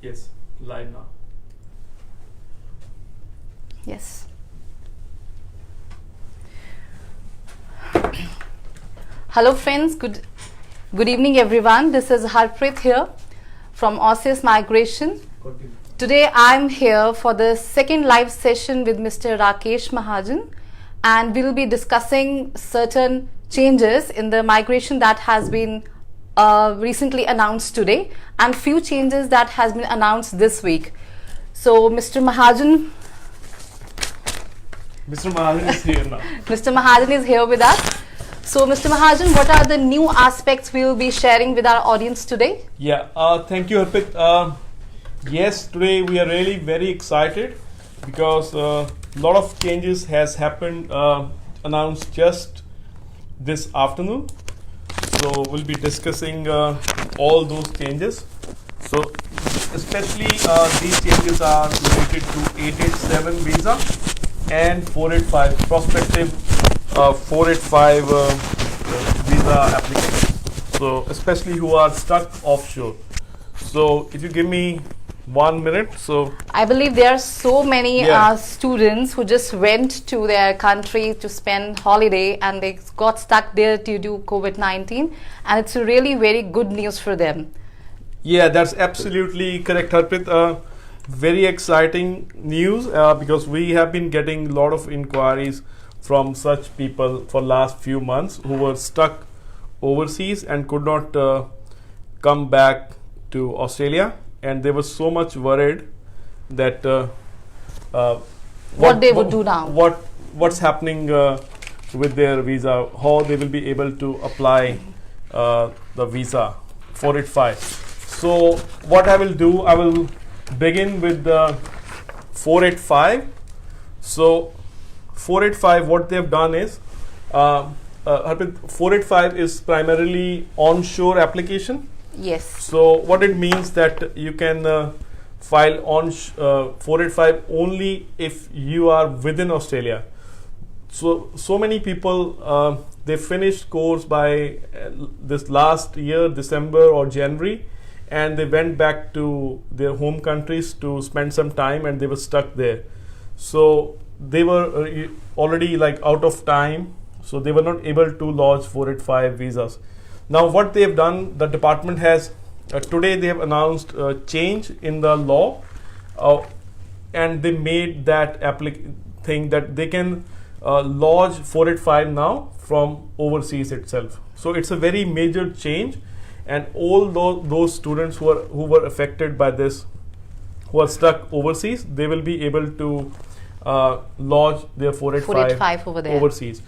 Yes, live now. Yes. Hello friends, good evening everyone. This is Harpreet here from OSIS Migration. Continue. Today I'm here for the second live session with Mr. Rakesh Mahajan, and we'll be discussing certain changes in the migration that has been recently announced today and few changes that has been announced this week. So Mr. Mahajan is here now. Mr. Mahajan is here with us. So Mr. Mahajan, what are the new aspects we will be sharing with our audience today? Yeah, thank you, Harpreet. Yes, today we are really very excited because a lot of changes has happened, announced just this afternoon. So we'll be discussing all those changes. So especially these changes are related to 887 visa and 485 prospective 485 visa applicants. So especially who are stuck offshore. So if you give me 1 minute, so I believe there are so many Yeah. students who just went to their country to spend holiday and they got stuck there due to COVID-19, and it's really very good news for them. yeah, that's absolutely correct, Harpreet. Very exciting news because we have been getting a lot of inquiries from such people for last few months who were stuck overseas and could not come back to Australia, and they were so much worried that What they would do now. what's happening with their visa, how they will be able to apply the visa 485. So what I will do, I will begin with the 485. So 485, what they have done is, 485 is primarily onshore application. Yes. So what it means that you can file on 485 only if you are within Australia. So many people they finished course by this last year, December or January, and they went back to their home countries to spend some time, and they were stuck there. So they were already like out of time, so they were not able to lodge 485 visas. Now what they have done, the department has today they have announced a change in the law, and they made that thing that they can lodge 485 now from overseas itself. So it's a very major change, and all those students who were affected by this, who are stuck overseas, they will be able to lodge their 485 over there. overseas.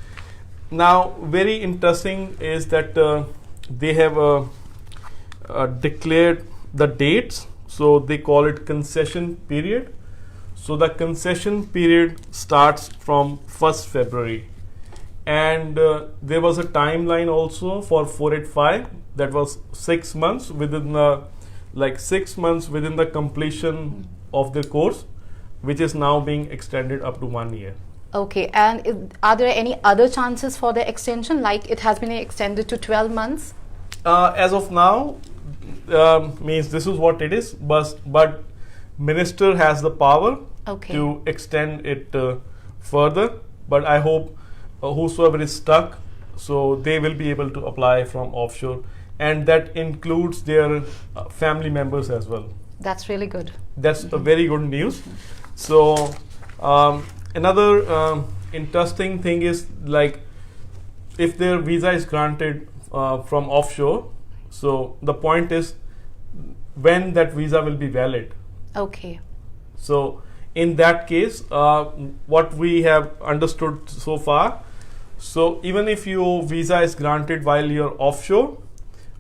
Now, very interesting is that they have declared the dates. So they call it concession period. So the concession period starts from 1st February, and there was a timeline also for 485 that was 6 months within the 6 months within the completion of the course, which is now being extended up to 1 year. Okay, and are there any other chances for the extension, like it has been extended to 12 months? As of now, means this is what it is, but minister has the power to extend it further. But I hope whosoever is stuck, so they will be able to apply from offshore, and that includes their family members as well. That's really good. That's a very good news. So another interesting thing is, like, if their visa is granted from offshore, so the point is when that visa will be valid. Okay. So in that case, what we have understood so far, so even if your visa is granted while you're offshore,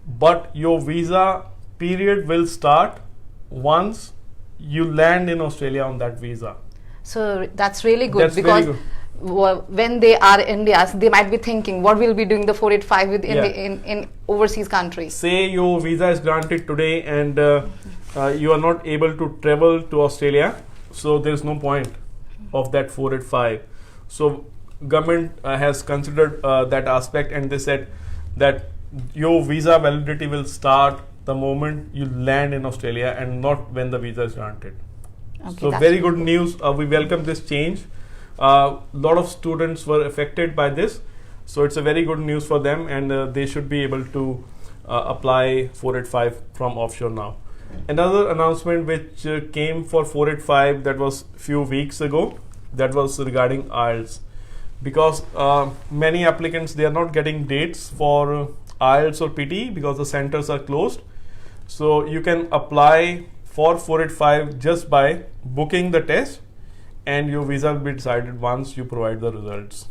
but your visa period will start once you land in Australia on that visa. So that's really good, That's because very when they are in India, they might be thinking, what will be doing the 485 with in overseas countries? Say your visa is granted today and you are not able to travel to Australia, so there is no point of that 485. So government has considered that aspect, and they said that your visa validity will start the moment you land in Australia and not when the visa is granted. Okay, So that's very good news. We welcome this change. A lot of students were affected by this, so it's a very good news for them, and they should be able to apply 485 from offshore now. Another announcement which came for 485 that was few weeks ago, that was regarding IELTS, because many applicants, they are not getting dates for IELTS or PT because the centers are closed. So you can apply for 485 just by booking the test, and your visa will be decided once you provide the results.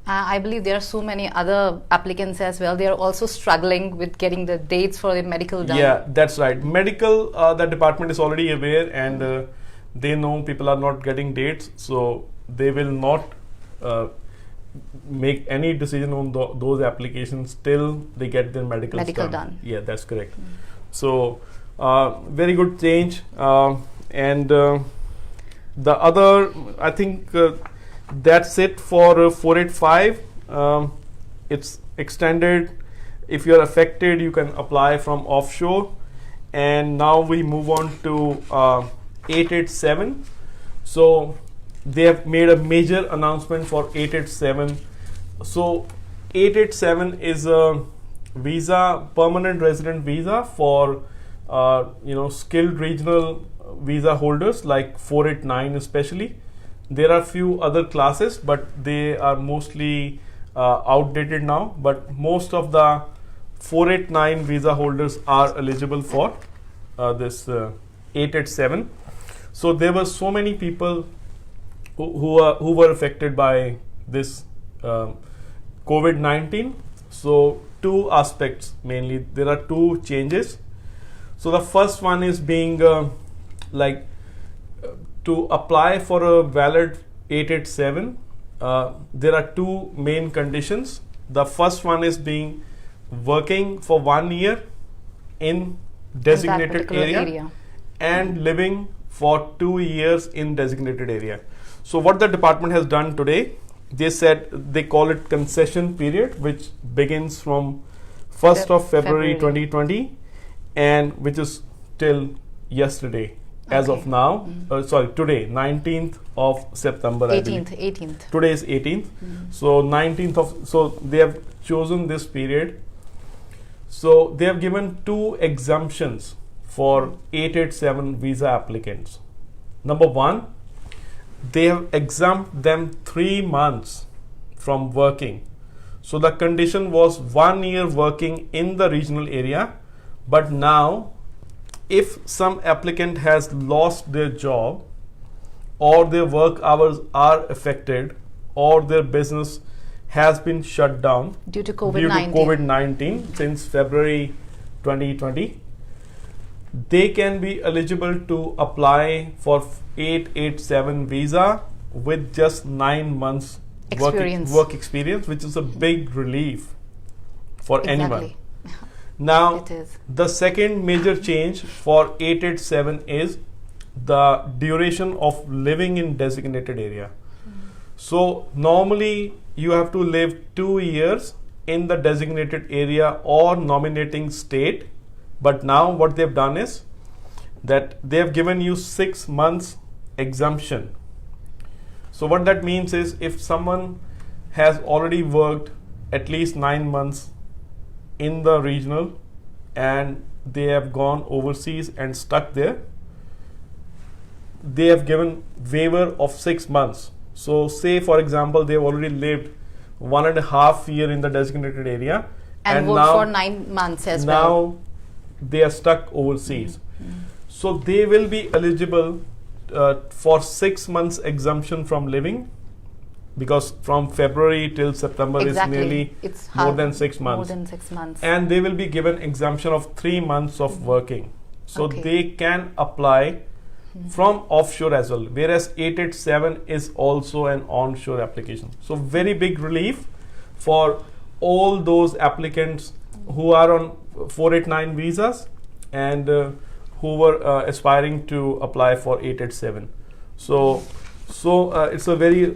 I believe there are so many other applicants as well. They are also struggling with getting the dates for the medical done. Yeah, that's right. Medical, the department is already aware, and they know people are not getting dates, so they will not make any decision on those applications till they get their medical done. Yeah, that's correct. So very good change, and the other, I think that's it for 485. It's extended. If you're affected, you can apply from offshore. And now we move on to 887. So they have made a major announcement for 887. So 887 is a visa, permanent resident visa for skilled regional visa holders like 489 especially. There are few other classes, but they are mostly outdated now. But most of the 489 visa holders are eligible for this 887. So there were so many people who were affected by this COVID-19. So two aspects mainly. There are two changes. So the first one is being to apply for a valid 887, there are two main conditions. The first one is being working for 1 year in designated area and living for 2 years in designated area. So what the department has done today, they said they call it concession period, which begins from 1st of February 2020 and which is till yesterday. As of now, today, 19th of September. 18th. Today is 18th. So 19th of, so they have chosen this period. So they have given two exemptions for 887 visa applicants. Number one, they have exempt them 3 months from working. So the condition was 1 year working in the regional area, but now if some applicant has lost their job or their work hours are affected or their business has been shut down due to COVID-19 since February 2020, they can be eligible to apply for 887 visa with just 9 months work experience, which is a big relief for anyone. Now, the second major change for 887 is the duration of living in designated area. So, normally you have to live 2 years in the designated area or nominating state. But now what they've done is that they have given you 6 months exemption. So, what that means is if someone has already worked at least 9 months in the regional and they have gone overseas and stuck there, they have given waiver of 6 months. So say for example they have already lived 1.5 years in the designated area and worked for 9 months as well. Now they are stuck overseas. So they will be eligible for 6 months exemption from living, because from February till September is nearly more than 6 months. And they will be given exemption of 3 months of working. So they can apply from offshore as well, whereas 887 is also an onshore application. So very big relief for all those applicants who are on 489 visas and who were aspiring to apply for 887. So So it's a very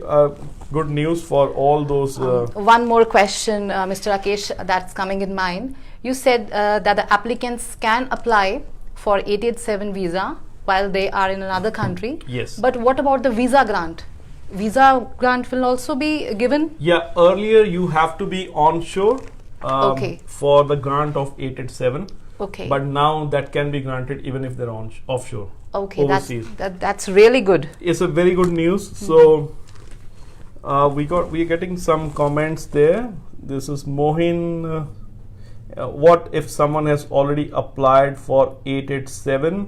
good news for all those. One more question, Mr. Rakesh, that's coming in mind. You said that the applicants can apply for 887 visa while they are in another country. Yes. But what about the visa grant? Visa grant will also be given? Yeah, earlier you have to be onshore Okay. for the grant of 887. Okay. But now that can be granted even if they're offshore. Okay, overseas. that's really good. It's a very good news. So we're getting some comments there. This is Mohin. What if someone has already applied for 887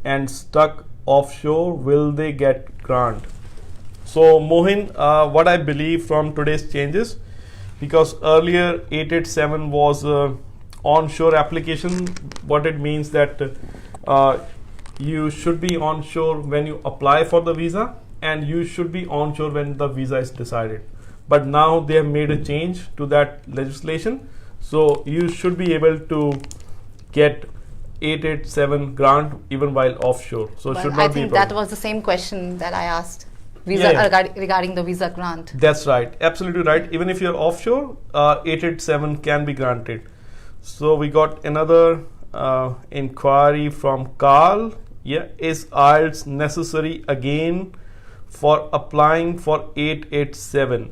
and stuck offshore? Will they get grant? So Mohin, what I believe from today's changes, because earlier 887 was onshore application. What it means that you should be onshore when you apply for the visa, and you should be onshore when the visa is decided. But now they have made a change to that legislation, so you should be able to get 887 grant even while offshore. So it should not I be a think problem. that was the same question that I asked. Yeah. Regarding the visa grant. That's right, absolutely right. Even if you're offshore, 887 can be granted. So we got another inquiry from Carl. Yeah, is IELTS necessary again for applying for 887?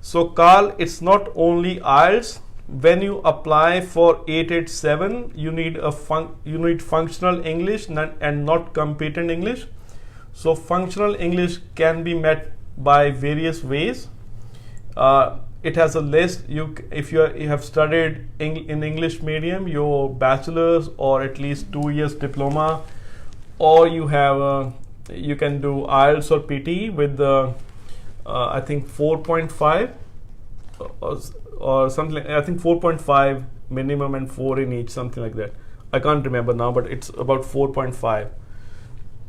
So Carl, it's not only IELTS. When you apply for 887, you need functional English and not competent English. So functional English can be met by various ways. It has a list. If you have studied in English medium, your bachelor's or at least 2 years diploma, or you have you can do IELTS or PT with I think 4.5 or something. I think 4.5 minimum and 4 in each, something like that. I can't remember now, but it's about 4.5.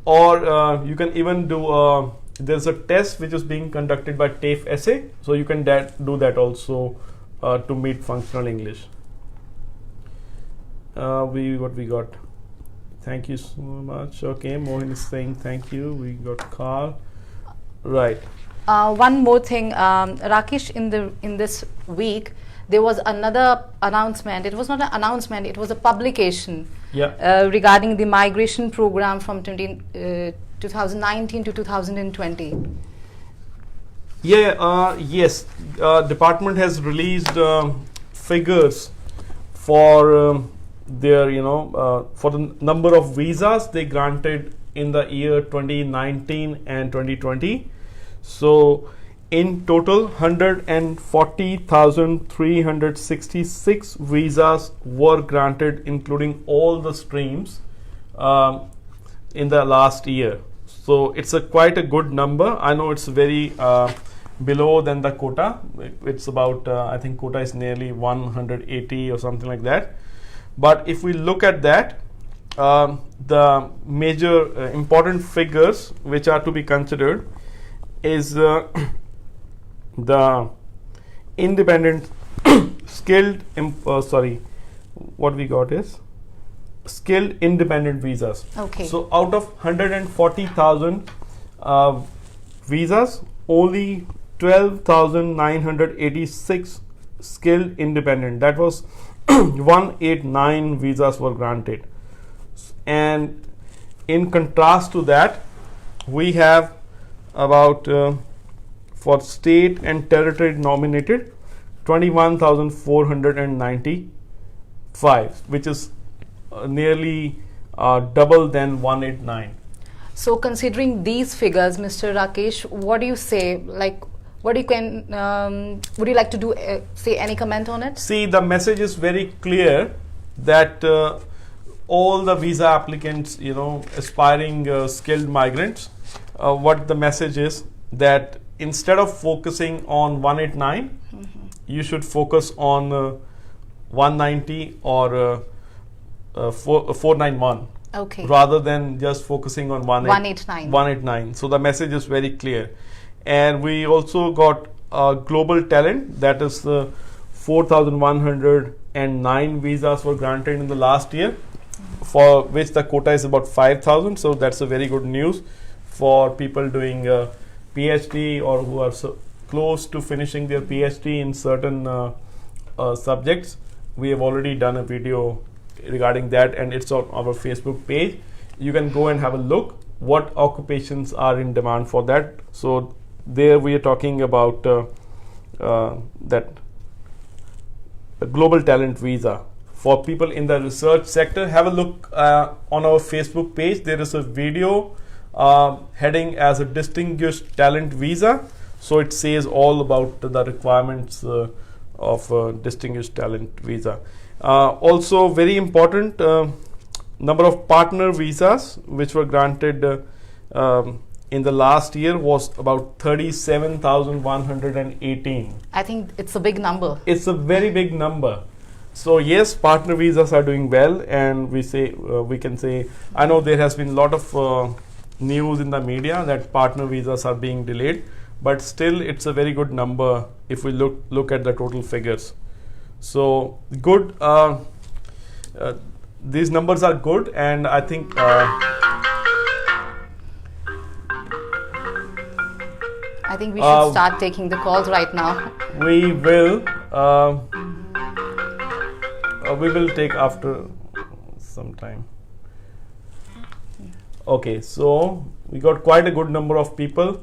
Or you can even do there's a test which is being conducted by TAFE essay, so you can do that also to meet functional English. What we got? Thank you so much. Okay, Mohin is saying thank you. We got Carl. Right. One more thing, Rakesh, in this week there was another announcement. It was not an announcement, it was a publication. Yeah. Regarding the migration program from 2019 to 2020. Yeah. Yes. Department has released figures for their for the number of visas they granted in the year 2019 and 2020. So in total 140,366 visas were granted, including all the streams in the last year. So it's quite a good number. I know it's very below than the quota. It's about I think quota is nearly 180 or something like that. But if we look at that, the major important figures which are to be considered is the independent skilled what we got is skilled independent visas. Okay. So out of 140,000 visas, only 12,986 skilled independent, that was 189 visas were granted. And in contrast to that, we have about for state and territory nominated 21,495, which is nearly double than 189. So considering these figures, Mr. Rakesh, what do you say? Like, what you can would you like to do? Say any comment on it? See, the message is very clear that all the visa applicants, aspiring skilled migrants, what the message is that instead of focusing on 189, you should focus on 190 or 491. Okay. Rather than just focusing on 189. So the message is very clear. And we also got global talent, that is 4,109 visas were granted in the last year, for which the quota is about 5,000. So that's a very good news for people doing PhD or who are close to finishing their PhD in certain subjects. We have already done a video regarding that, and it's on our Facebook page. You can go and have a look what occupations are in demand for that. So there we are talking about that global talent visa for people in the research sector. Have a look on our Facebook page. There is a video heading as a distinguished talent visa. So it says all about the requirements of distinguished talent visa. Also very important, number of partner visas which were granted in the last year was about 37,118. I think it's a big number. It's a very big number. So yes, partner visas are doing well, and we can say, I know there has been a lot of news in the media that partner visas are being delayed, but still it's a very good number if we look at the total figures. So good, these numbers are good, and I think we should start taking the calls right now. We will take after some time. Okay, so we got quite a good number of people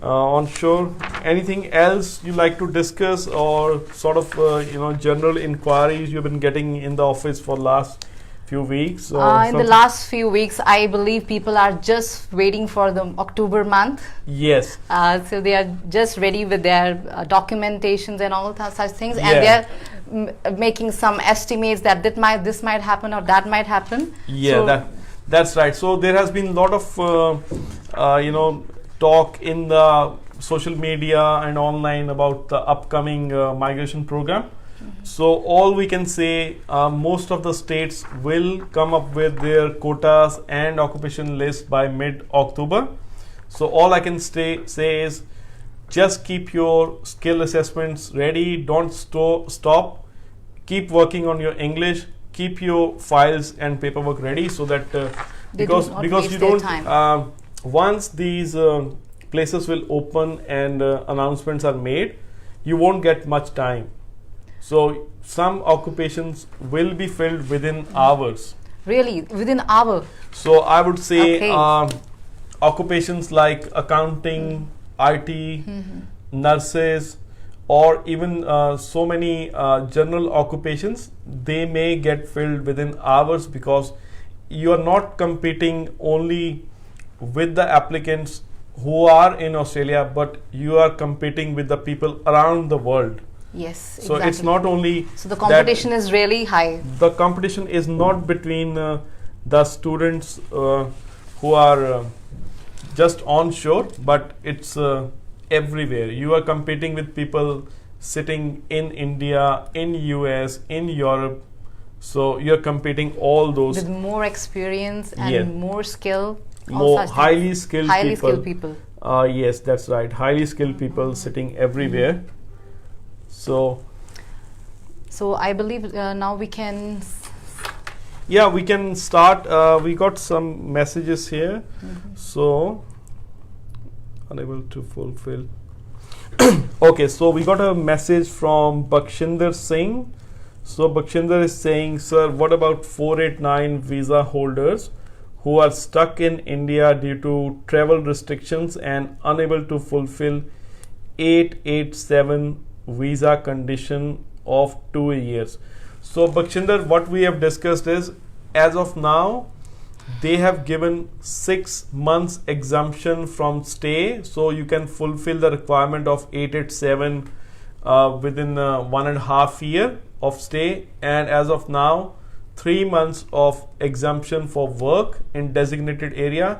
onshore. Anything else you like to discuss, or sort of general inquiries you've been getting in the office for last few weeks? In the last few weeks, I believe people are just waiting for the October month. Yes. So they are just ready with their documentations and all such things, and they are making some estimates that this might happen or that might happen. Yeah, so that's right. So there has been a lot of talk in the social media and online about the upcoming migration program. So all we can say, most of the states will come up with their quotas and occupation list by mid-October. So all I can say is just keep your skill assessments ready. Don't stop. Keep working on your English. Keep your files and paperwork ready, so that because you don't once these places will open and announcements are made, you won't get much time. So some occupations will be filled within hours. Really, within hour? So I would say occupations like accounting, IT, nurses, or even so many general occupations, they may get filled within hours, because you are not competing only with the applicants who are in Australia, but you are competing with the people around the world. Yes, so exactly. It's not only so the competition is really high. The competition is not between the students who are just onshore, but it's everywhere. You are competing with people sitting in India, in US, in Europe. So you're competing all those with more experience and more skill. More highly skilled people. Yes, that's right. Highly skilled people sitting everywhere. So I believe now we can. Yeah, we can start. We got some messages here. So unable to fulfill. Okay, so we got a message from Bakshinder Singh. So Bakshinder is saying, sir, what about 489 visa holders who are stuck in India due to travel restrictions and unable to fulfill 887 visa condition of 2 years? So Bakshinder, what we have discussed is, as of now, they have given 6 months exemption from stay, so you can fulfill the requirement of 887 within 1.5 years of stay, and as of now 3 months of exemption for work in designated area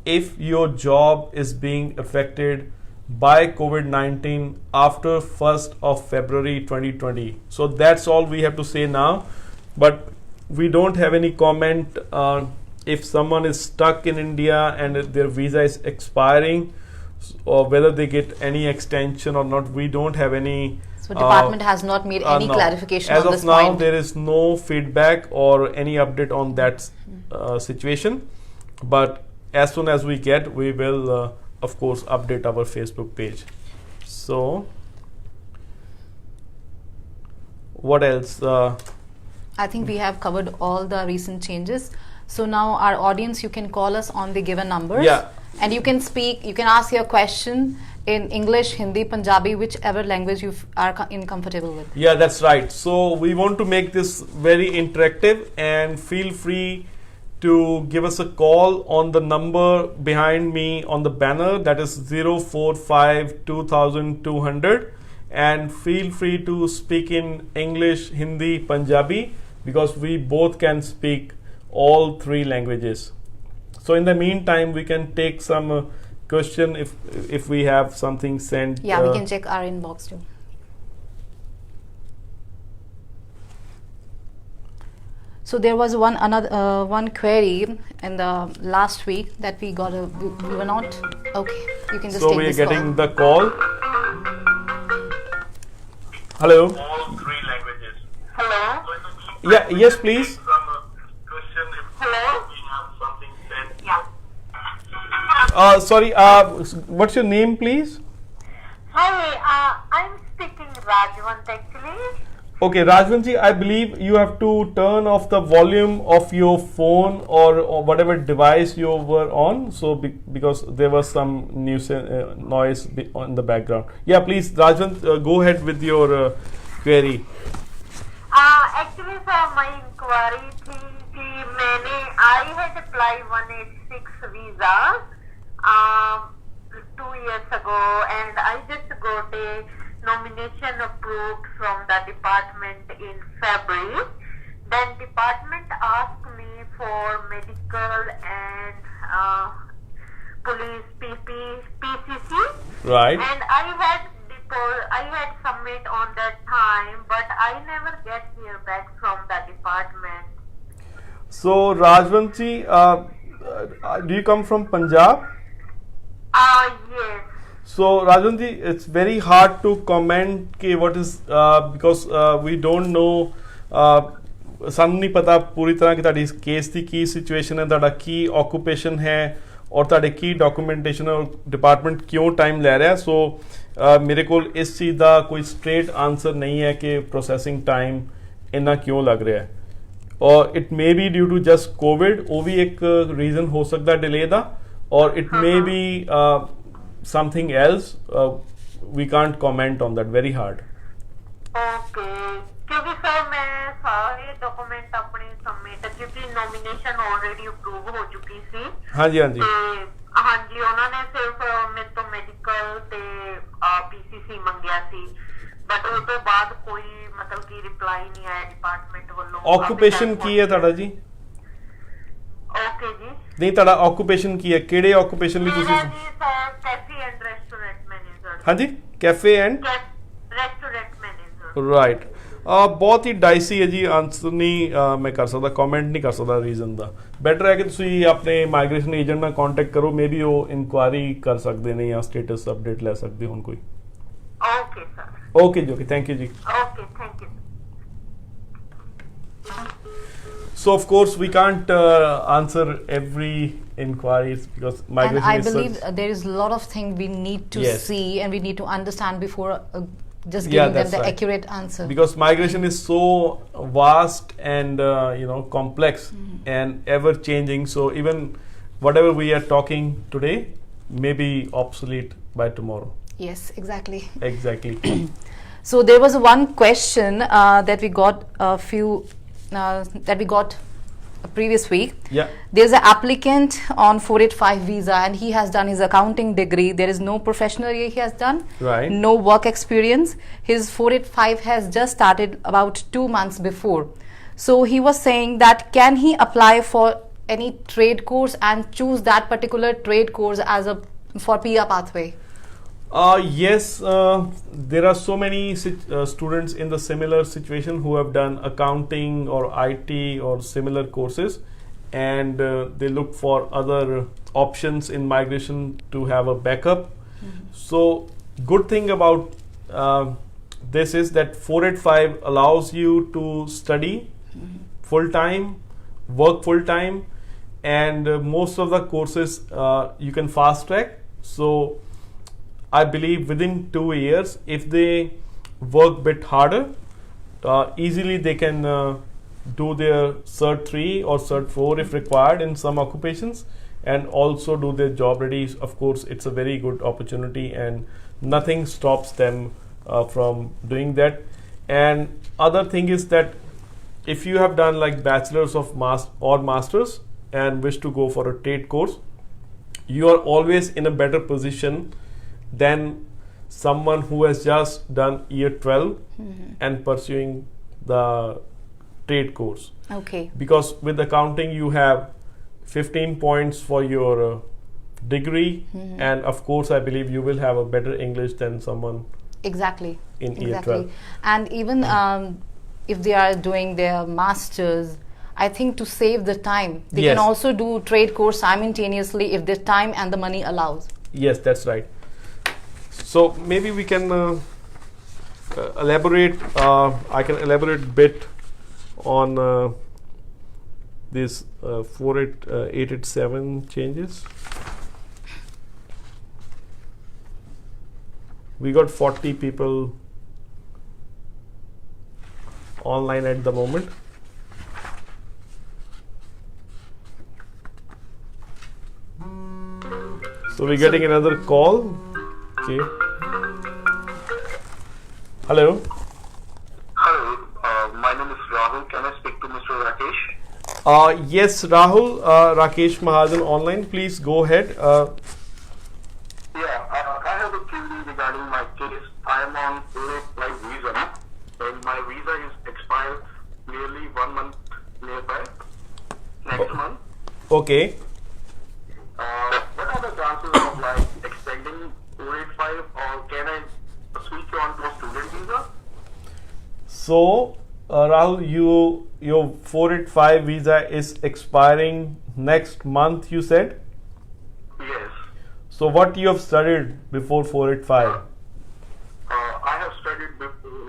if your job is being affected by COVID-19 after 1st of February 2020. So that's all we have to say now, but we don't have any comment if someone is stuck in India and their visa is expiring, or whether they get any extension or not. We don't have any. So department has not made any clarification on this point. As of now, there is no feedback or any update on that situation. But as soon as we get, we will of course update our Facebook page. So what else? I think we have covered all the recent changes. So now our audience, you can call us on the given numbers. Yeah. And you can speak, you can ask your question in English, Hindi, Punjabi, whichever language you are comfortable with. Yeah, that's right. So we want to make this very interactive, and feel free to give us a call on the number behind me on the banner, that is 045 2200, and feel free to speak in English, Hindi, Punjabi, because we both can speak all three languages. So in the meantime, we can take some question if we have something sent. Yeah, we can check our inbox too. So there was one query in the last week that we got. We were not okay. You can just. So take we are this getting call. the call. Hello. All three languages. Hello? Yeah. Yes, please. Hello? Sorry. What's your name, please? Hi, I'm speaking Rajwant actually. Okay, Rajvanji, I believe you have to turn off the volume of your phone or whatever device you were on. So because there was some noise on the background. Yeah, please, Rajvant, go ahead with your query. Actually, sir, my inquiry थी कि I had applied 186 visa 2 years ago, and I just got a nomination approved from the department in February. Then department asked me for medical and police PCC. Right. And I had submit on that time, but I never get hear back from the department. So Rajvanji, do you come from Punjab? Yes. So Rajvanji, it's very hard to comment what is because we don't know. ਸਾਨੂੰ ਨਹੀਂ ਪਤਾ ਪੂਰੀ ਤਰ੍ਹਾਂ ਕਿ ਤੁਹਾਡੀ case ਦੀ ਕੀ situation ਹੈ, ਤੁਹਾਡਾ ਕੀ occupation ਹੈ ਔਰ ਤੁਹਾਡੇ ਕੀ ਡਾਕੂਮੈਂਟੇਸ਼ਨ ਹੈ ਔਰ ਡਿਪਾਰਟਮੈਂਟ ਕਿਉਂ ਟਾਈਮ ਲੈ ਰਿਹਾ. ਸੋ ਮੇਰੇ ਕੋਲ ਇਸ ਚੀਜ਼ ਦਾ ਕੋਈ ਸਟ੍ਰੇਟ ਆਨਸਰ ਨਹੀਂ ਹੈ ਕਿ ਪ੍ਰੋਸੈਸਿੰਗ ਟਾਈਮ ਇੰਨਾ ਕਿਉਂ ਲੱਗ ਰਿਹਾ ਹੈ. ਔਰ it may be due to just covid, ਉਹ ਵੀ ਇੱਕ ਰੀਜ਼ਨ ਹੋ ਸਕਦਾ ਡਿਲੇ ਦਾ, ਔਰ it may be something else. We can't comment on that, very hard. Okay, क्योंकि सर मैं सारे डॉक्यूमेंट अपने सबमिट, क्योंकि नॉमिनेशन ऑलरेडी अप्रूव हो चुकी सी. हाँ जी, हाँ जी. हाँ जी, उन्होंने सिर्फ मेरे तो मेडिकल ते PCC मंगया सी, बट उस तो बाद कोई मतलब कि रिप्लाई नहीं आया डिपार्टमेंट वालों. ऑक्यूपेशन की है ਤੁਹਾਡਾ ਜੀ? ओके जी. ਨਹੀਂ, ਤੁਹਾਡਾ ਆਕੂਪੇਸ਼ਨ ਕੀ ਹੈ? ਕਿਹੜੇ ਆਕੂਪੇਸ਼ਨ ਲਈ ਤੁਸੀਂ? मेरा जी sir cafe and restaurant manager. हाँ जी, cafe and restaurant manager. Right. ਬਹੁਤ ਹੀ ਡਾਈਸੀ ਹੈ ਜੀ, ਆਨਸਰ ਨਹੀਂ ਮੈਂ ਕਰ ਸਕਦਾ, ਕਮੈਂਟ ਨਹੀਂ ਕਰ ਸਕਦਾ ਰੀਜ਼ਨ ਦਾ. ਬੈਟਰ ਹੈ ਕਿ ਤੁਸੀਂ ਆਪਣੇ ਮਾਈਗ੍ਰੇਸ਼ਨ ਏਜੰਟ ਨਾਲ ਕੰਟੈਕਟ ਕਰੋ, ਮੇ ਬੀ ਉਹ ਇਨਕੁਆਇਰੀ ਕਰ ਸਕਦੇ ਨੇ ਜਾਂ ਸਟੇਟਸ ਅਪਡੇਟ ਲੈ ਸਕਦੇ ਹੋਣ ਕੋਈ. Okay sir. ਓਕੇ ਜੀ, ਓਕੇ, ਥੈਂਕ ਯੂ ਜੀ. Okay, thank you. So of course we can't answer every inquiries because migration And I is believe such, there is a lot of things we need to Yes. see and we need to understand before just Yeah, giving them that's the right. accurate answer. because migration is so vast and complex and ever changing. So even whatever we are talking today may be obsolete by tomorrow. Yes, exactly. Exactly. So there was one question that we got a previous week. Yeah. There's an applicant on 485 visa and he has done his accounting degree. There is no professional year he has done. Right. No work experience. His 485 has just started about 2 months before. So he was saying that can he apply for any trade course and choose that particular trade course as for PR pathway? Yes, there are so many students in the similar situation who have done accounting or IT or similar courses, and they look for other options in migration to have a backup. So good thing about this is that 485 allows you to study full time, work full time, and most of the courses you can fast track. So I believe within 2 years, if they work bit harder, easily they can do their Cert 3 or Cert 4 if required in some occupations, and also do their job ready. Of course, it's a very good opportunity, and nothing stops them from doing that. And other thing is that if you have done like bachelor's of masters and wish to go for a trade course, you are always in a better position than someone who has just done year 12 and pursuing the trade course. Okay. Because with accounting you have 15 points for your degree, and of course I believe you will have a better English than someone Exactly. in year 12. And even if they are doing their masters, I think to save the time, they Yes. can also do trade course simultaneously if the time and the money allows. Yes, that's right. So maybe we can elaborate. I can elaborate a bit on this 887 changes. We got 40 people online at the moment. So we're getting another call. Okay. Hello. Hello, my name is Rahul. Can I speak to Mr. Rakesh? Yes, Rahul. Rakesh Mahajan online. Please go ahead. I have a query regarding my case. I am on 485 visa, and my visa is expired nearly 1 month nearby. Next month. Okay. What are the chances of like extending 485, or can I switch on to a student visa? So, Rahul, your 485 visa is expiring next month, you said? Yes. So what you have studied before 485? I have studied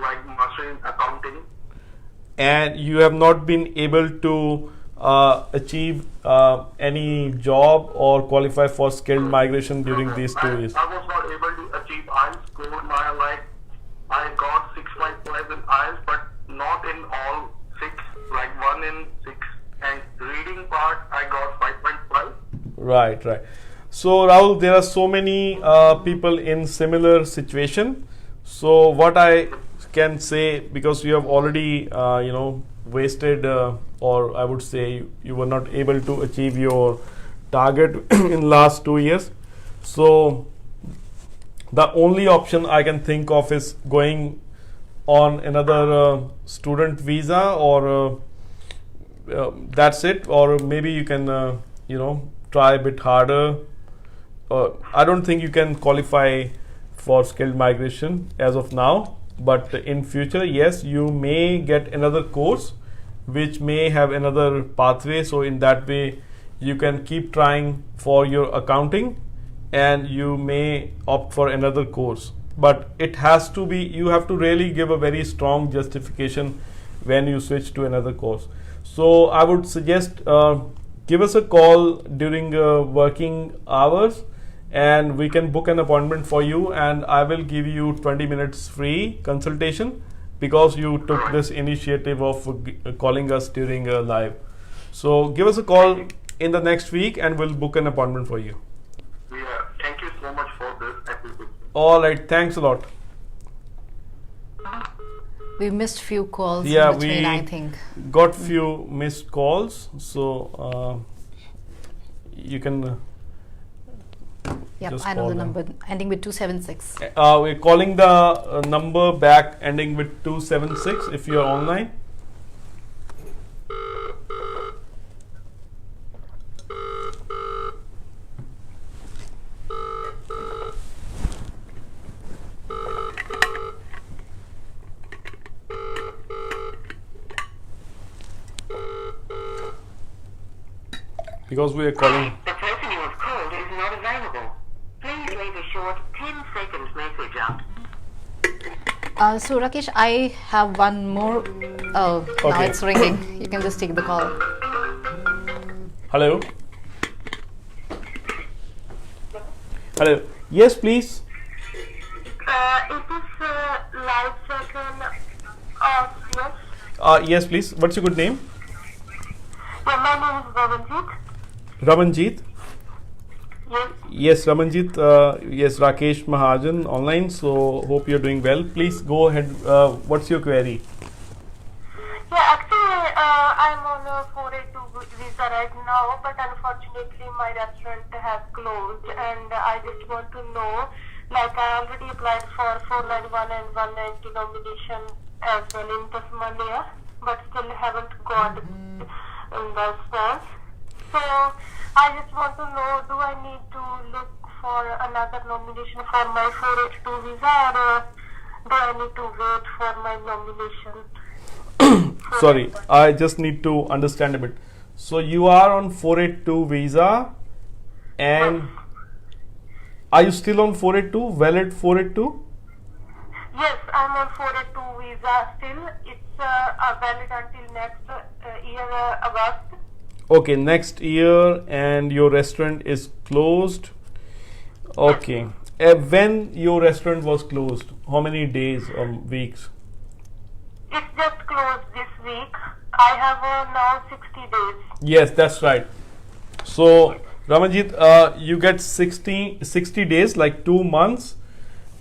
like master in accounting. And you have not been able to achieve any job or qualify for skilled migration during these 2 years? I was not able to achieve IELTS score. I got 6.5 in IELTS, but not in all 6, like 1 in 6. And reading part, I got 5.5. Right. So Rahul, there are so many people in similar situation. So what I can say, because you have already wasted, or I would say you were not able to achieve your target in last 2 years. So the only option I can think of is going on another student visa, or that's it. Or maybe you can try a bit harder. I don't think you can qualify for skilled migration as of now, but in future, yes, you may get another course which may have another pathway. So in that way, you can keep trying for your accounting, and you may opt for another course. But it has to be, you have to really give a very strong justification when you switch to another course. So I would suggest give us a call during working hours, and we can book an appointment for you, and I will give you 20 minutes free consultation, because you took this initiative of calling us during live. So give us a call in the next week, and we'll book an appointment for you. Yeah, thank you so much for this activity. All right, thanks a lot. We missed few calls Yeah, in between, we I think. got few missed calls, so you can Yep, just I know call the them. number ending with 276. We're calling the number back ending with 276 if you're online. Because we are calling. The person you have called is not available. Please leave a short 10-second message after. So Rakesh, I have one more. Oh, now Okay. it's ringing. You can just take the call. Hello. Hello. Yes, please. It is live session of yes. Yes, please. What's your good name? Yeah, my name is Ramanjit. Ramanjit. Yes. Yes, Ramanjit. Yes, Rakesh Mahajan online. So hope you're doing well. Please go ahead. What's your query? Yeah, actually, I'm on a 482 visa right now, but unfortunately, my restaurant has closed, and I just want to know, like, I already applied for 491 and 190 nomination as well in Tasmania, but still haven't got the response. So, I just want to know, do I need to look for another nomination for my 482 visa, or do I need to wait for my nomination? Sorry, I just need to understand a bit. So you are on 482 visa, and are you still on 482? Valid 482? Yes, I'm on 482 visa still. It's valid until next year, August. Okay, next year, and your restaurant is closed. Okay. When your restaurant was closed, how many days or weeks? It's just closed this week. I have now 60 days. Yes, that's right. So, Ramanjit, you get 60 days, like 2 months,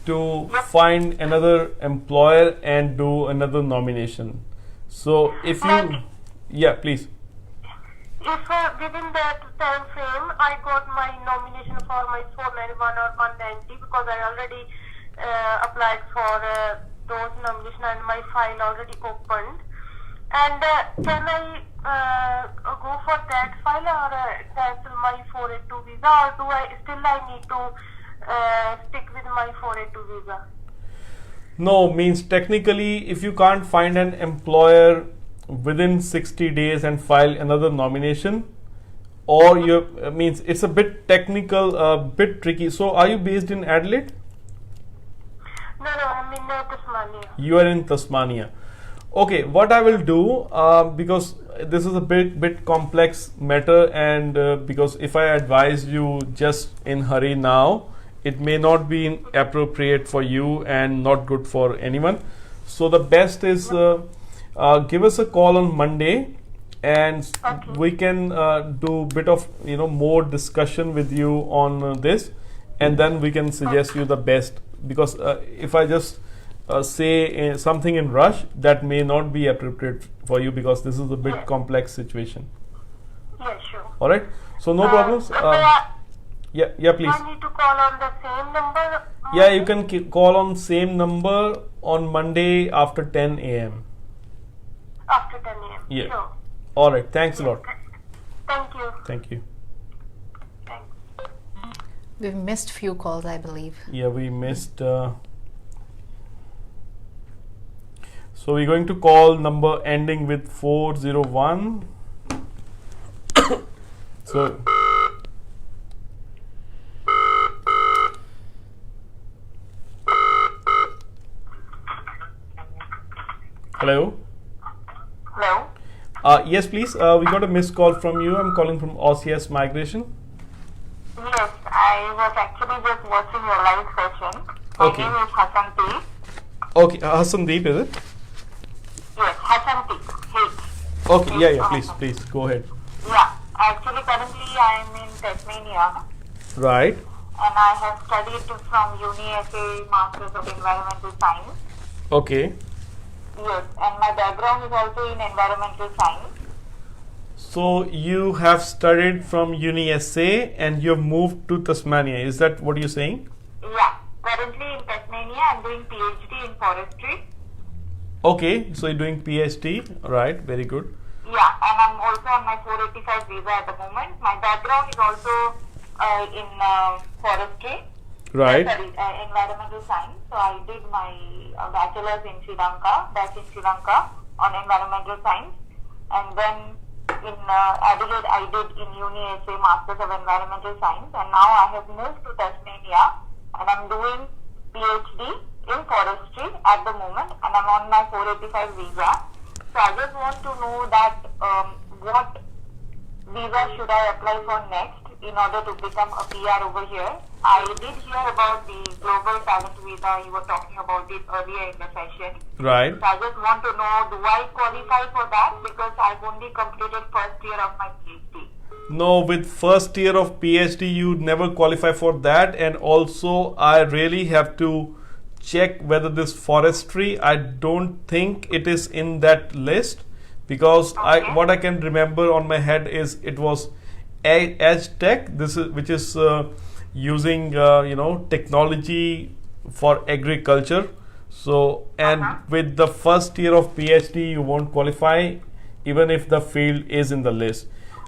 to find another employer and do another nomination. So, if you, yeah, please. If within that time frame I got my nomination for my 491 or 190, because I already applied for those nomination and my file already opened. And can I go for that file or cancel my 482 visa, or do I need to stick with my 482 visa? No, means technically, if you can't find an employer within 60 days and file another nomination, or you means it's a bit technical, a bit tricky. So, are you based in Adelaide? No, I'm in Tasmania. You are in Tasmania. Okay, what I will do, because this is a bit complex matter, and because if I advise you just in hurry now, it may not be appropriate for you and not good for anyone. So the best is give us a call on Monday, and we can do bit of more discussion with you on this, and then we can suggest you the best. Because if I just say something in rush, that may not be appropriate for you, because this is a bit complex situation. Yeah, sure. All right. So no problems. Yeah, please. I need to call on the same number. Yeah, you can call on same number on Monday after 10 a.m. After 10 a.m. Yeah. Sure. All right. Thanks a lot. Thank you. Thank you. Thanks. We've missed few calls, I believe. Yeah, we missed. So we're going to call number ending with 401. So. Hello. Hello. Yes, please. We got a missed call from you. I'm calling from OCS Migration. Yes, I was actually just watching your live session. My name is Hassandeep. Okay, Hassandeep, is it? Yes, Hassandeep. Okay, yeah, please, go ahead. Yeah, actually currently I am in Tasmania. Right. And I have studied from UniSA Masters of Environmental Science. Okay. Yes, and my background is also in environmental science. So you have studied from UniSA and you have moved to Tasmania. Is that what you're saying? Yeah, currently in Tasmania I'm doing PhD in forestry. Okay, so you're doing PhD, right? Very good. Yeah, and I'm also on my 485 visa at the moment. My background is also in forestry. Right. Sorry, environmental science. So I did my bachelor's in Sri Lanka, back in Sri Lanka on environmental science. And then in Adelaide I did in UniSA Masters of Environmental Science. And now I have moved to Tasmania and I'm doing PhD in forestry at the moment. And I'm on my 485 visa. So I just want to know that what visa should I apply for next? in order to become a PR over here. I did hear about the Global Talent Visa. You were talking about it earlier in the session. Right. So I just want to know, do I qualify for that? Because I've only completed first year of my PhD. No, with first year of PhD, you never qualify for that. And also, I really have to check whether this forestry, I don't think it is in that list, because Okay. what I can remember on my head is it was Edge Tech, which is using technology for agriculture. So, and with the first year of PhD, you won't qualify even if the field is in the list.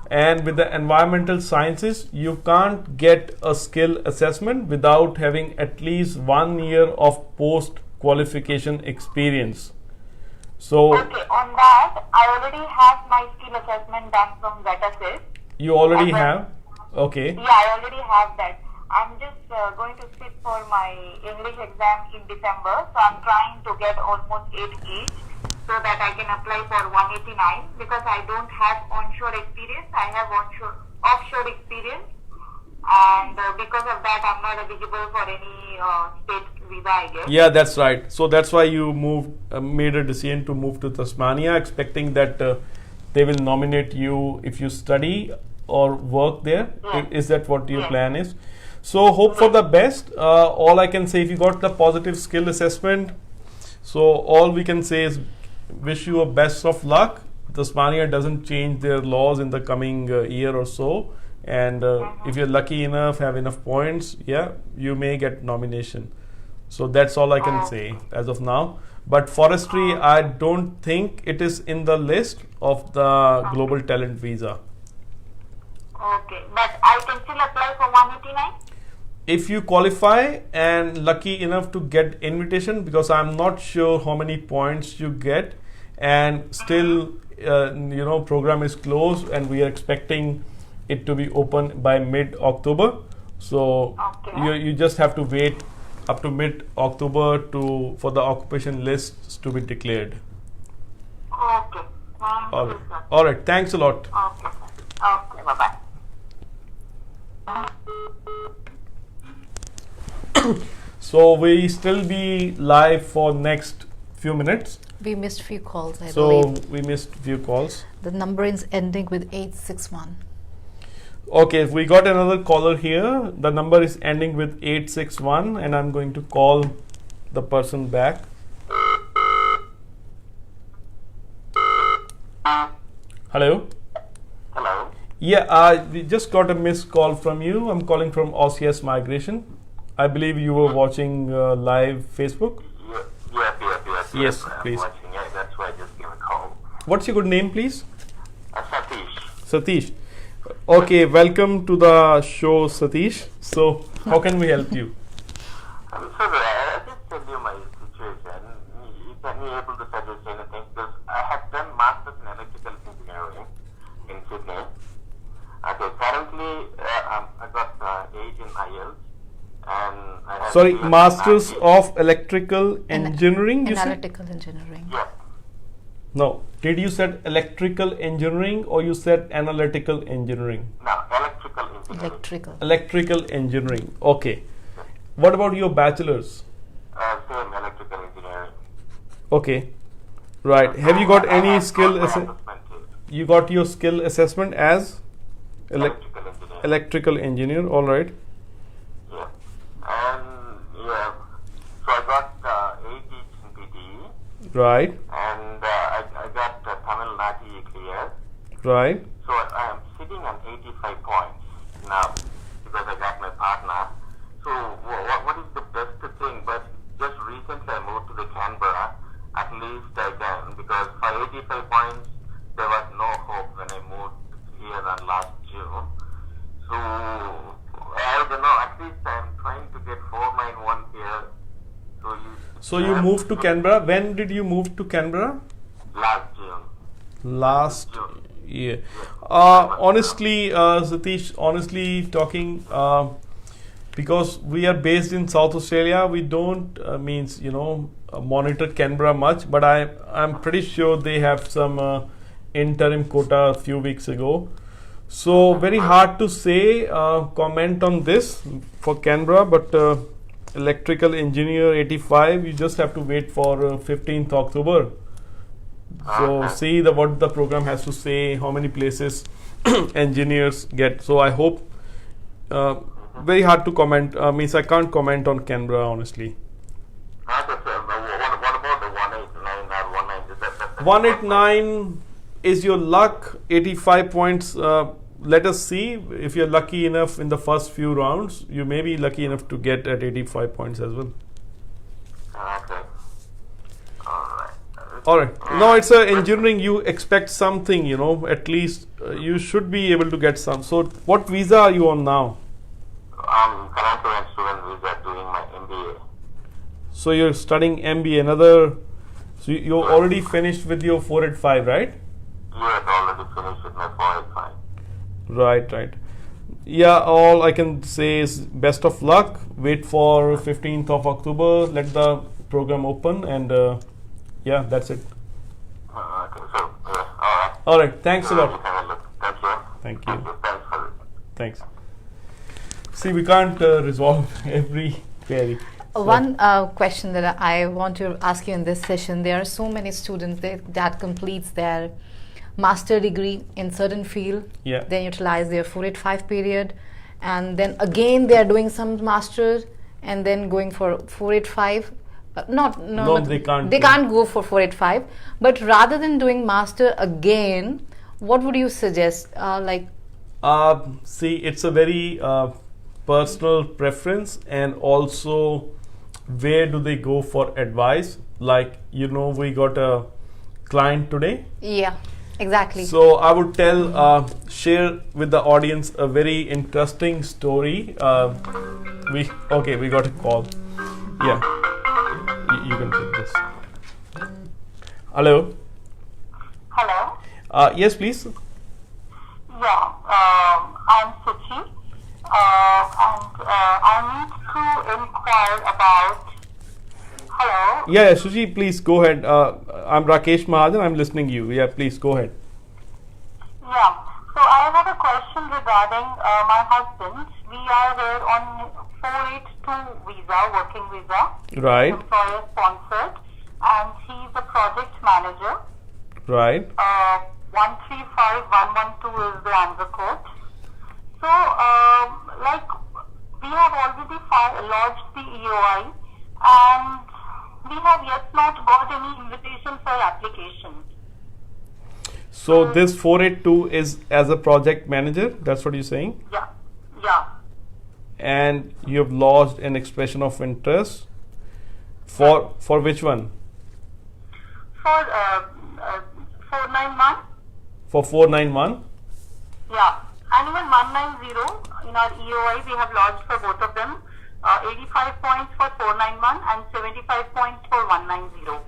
And with the environmental sciences, you can't get a skill assessment without having at least 1 year of post qualification experience. So Okay, on that, I already have my skill assessment done from ZSS. you already Okay. have, okay. Yeah, I already have that. I'm just going to sit for my English exam in December, so I'm trying to get almost 8 each so that I can apply for 189, because I don't have onshore experience. I have offshore experience, and because of that, I'm not eligible for any state visa, I guess. Yeah, that's right. So that's why you made a decision to move to Tasmania, expecting that they will nominate you if you study or work there. Yeah. Is that what your Yeah. plan is? So hope for the best. All I can say, if you got the positive skill assessment, so all we can say is wish you a best of luck. Tasmania doesn't change their laws in the coming year or so, and if you're lucky enough, have enough points, yeah, you may get nomination. So that's all I can say as of now. But forestry, I don't think it is in the list of the Global Talent Visa. Okay, but I can still apply for 189? If you qualify and lucky enough to get invitation, because I'm not sure how many points you get, and still program is closed and we are expecting it to be open by mid-October. So Okay. you just have to wait up to mid-October for the occupation lists to be declared. Okay, thank All you, right. sir. All right. Thanks a lot. Okay, sir. Okay, bye-bye. So we still be live for next few minutes. We missed few calls, I So believe. we missed few calls. The number is ending with 861. Okay, we got another caller here. The number is ending with 861, and I'm going to call the person back. Hello? Hello. Yeah, we just got a missed call from you. I'm calling from OCS Migration. I believe you were watching live Facebook. Yes, I'm please. watching it. That's why I just gave a call. What's your good name, please? Satish. Satish. Okay, welcome to the show, Satish. So, how can we help you? So I just tell you my situation. You can be able to suggest anything, because I have done masters in electrical engineering in Sydney. Okay, currently I got 8 in IELTS, and I have Sorry, given Masters RT. of Electrical Engineering, you said? Analytical engineering. Yeah. No. Did you said electrical engineering or you said analytical engineering? No, electrical engineering. Electrical. Electrical engineering. Okay. What about your bachelor's? Same electrical engineering. Okay. Right. Have you got I any have skill? got my assessment too. You got your skill assessment as Electrical engineering. electrical engineer. All right. Yeah. And yeah, so I got 8 each in PTE, Right. and I got Tamil Nadu clear. Right. So I am sitting on 85 points now because I got my partner. So what is the best thing? But just recently I moved to the Canberra. At least I can, because for 85 points there was no hope when I moved here on last June. So I don't know. At least I am trying to get 491 here. So you moved to Canberra. When did you move to Canberra? Last June. Last year. Honestly, Satish, honestly talking, because we are based in South Australia, we don't monitor Canberra much, but I'm pretty sure they have some interim quota a few weeks ago. So very hard to say comment on this for Canberra, but electrical engineer 85, you just have to wait for 15th October. So see what the program has to say, how many places engineers get. So I hope. Very hard to comment. Means I can't comment on Canberra honestly. What about the 189 or 190? 189 is your luck. 85 points. Let us see if you're lucky enough in the first few rounds. You may be lucky enough to get at 85 points as well. Okay. All right. No, it's engineering. You expect something, at least you should be able to get some. So, what visa are you on now? I'm currently on student visa doing my MBA. So, you're studying MBA. So, you already finished with your 485, right? Yes, already finished with my 485. Right. Yeah, all I can say is best of luck. Wait for 15th of October. Let the program open and yeah, that's it. Okay, so, alright. All right. Thanks a lot. Have a look. Thank you. Thank you. Thanks for it. Thanks. See, we can't resolve every query. One question that I want to ask you in this session: there are so many students that completes their master degree in certain field, Yeah. then utilize their 485 period, and then again they are doing some master and then going for 485. No, they can't. They can't go for 485. But rather than doing master again, what would you suggest? See, it's a very personal preference, and also where do they go for advice? Like, we got a client today. Yeah, exactly. So I would share with the audience a very interesting story. We got a call. Yeah, you can take this. Hello. Hello. Yes, please. Yeah, I'm Suchi, and I need to inquire about. Hello. Yeah, Suji, please go ahead. I'm Rakesh Mahajan. I'm listening to you. Yeah, please go ahead. Yeah. So I have a question regarding my husband. We are here on 482 visa, working visa, Right. employer sponsored, and he's a project manager. Right. 135112 is the answer code. So, we have already lodged the EOI, and we have yet not got any invitation for application. So this 482 is as a project manager. That's what you're saying. Yeah. And you have lodged an expression of interest for which one? For 491. For 491. Yeah. And even 190 in our EOI we have lodged for both of them. 85 points for 491 and 75 points for 190.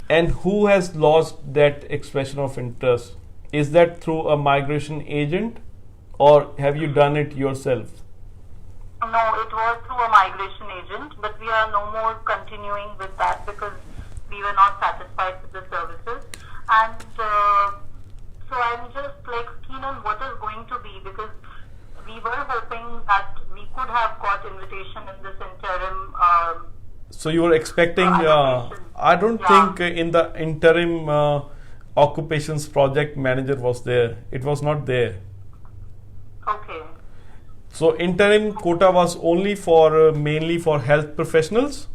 And who has lodged that expression of interest? Is that through a migration agent, or have you done it yourself? No, it was through a migration agent, but we are no more continuing with that because we were not satisfied with the services. And so I'm just keen on what is going to be, because we were hoping that we could have got invitation in this interim. So you were expecting, I don't think in the interim occupations project manager was there. It was not there. Okay. So interim quota was only for mainly for health professionals.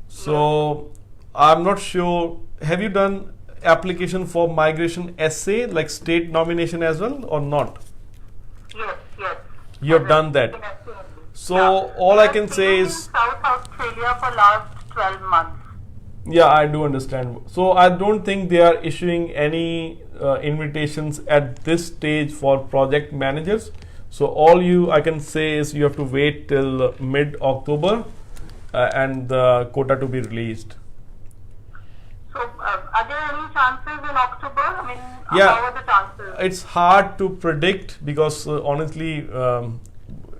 So I'm not sure. Have you done application for migration essay, like state nomination as well, or not? Yes. You have done that. So all I can say is South Australia for last 12 months. Yeah, I do understand. So I don't think they are issuing any invitations at this stage for project managers. So all I can say is you have to wait till mid-October and the quota to be released. So are there any chances in October? I mean, Yeah. how are the chances? It's hard to predict because honestly,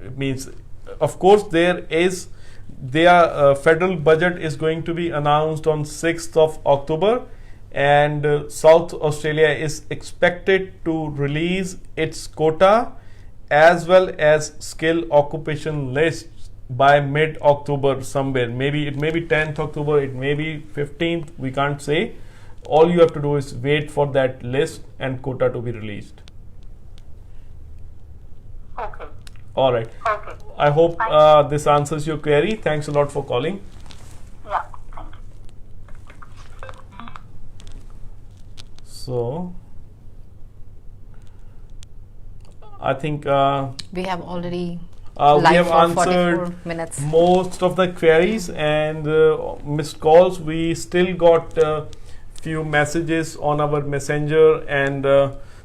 it means, of course, their federal budget is going to be announced on 6th of October, and South Australia is expected to release its quota as well as skill occupation lists by mid-October somewhere. Maybe it may be 10th October, it may be 15th, we can't say. All you have to do is wait for that list and quota to be released. Okay. All right. Okay. I hope this answers your query. Thanks a lot for calling. Yeah. Thank you. So, I think We have already we live have for answered 44 minutes. most of the queries and missed calls. We still got few messages on our messenger and